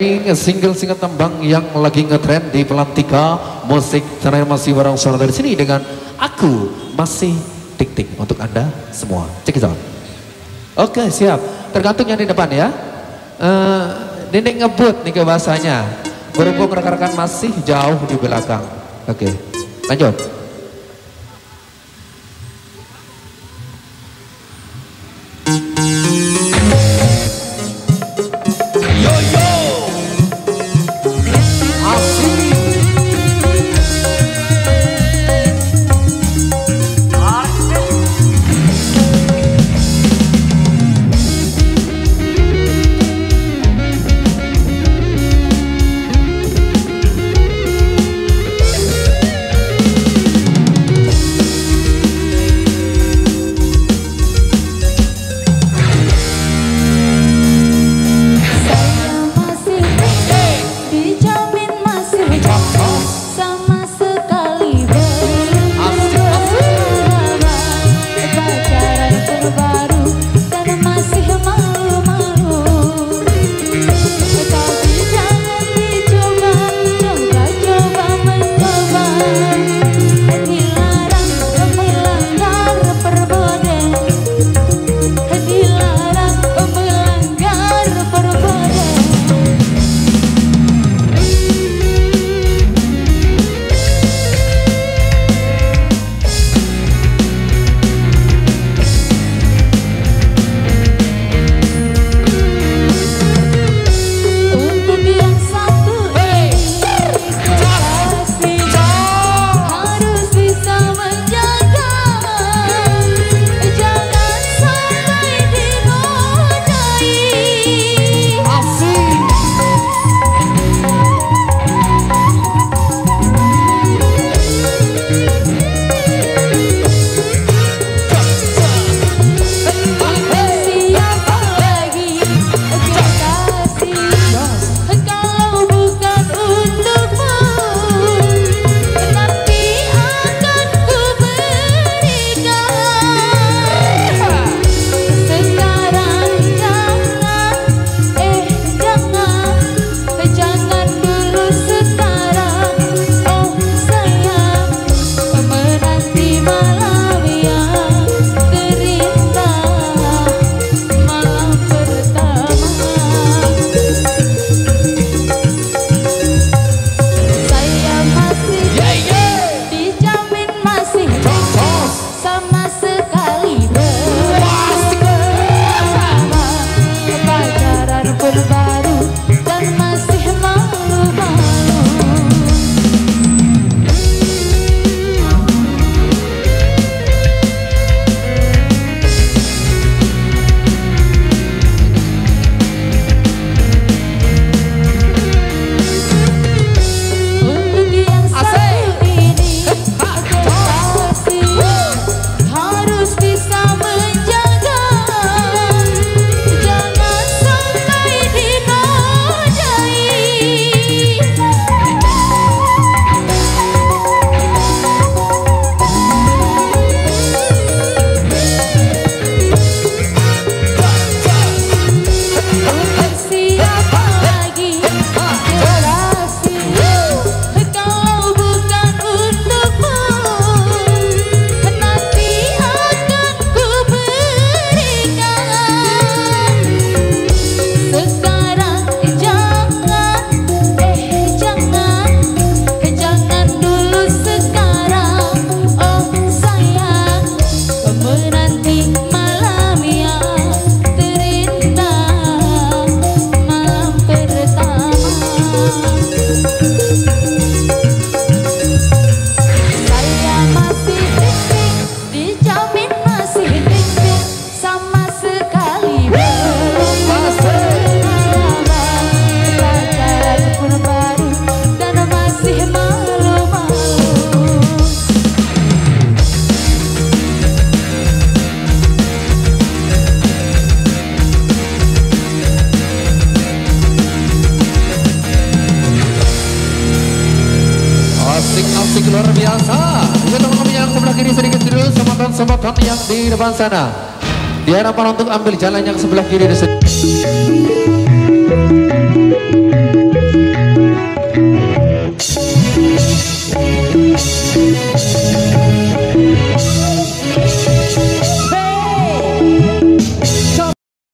Single tembang yang lagi ngetrend di Pelantika musik terakhir masih bareng suara dari sini dengan Aku Masih Tik Tik untuk Anda semua. Check it out. Oke, siap. Tergantung yang di depan ya. Nenek ngebut nih ke bahasanya. Berhubung rekan-rekan masih jauh di belakang. Oke, lanjut. Asik luar biasa. Juga teman-teman yang sebelah kiri sedikit dulu, sematan yang di depan sana. Diharapkan untuk ambil jalan yang sebelah kiri di sini.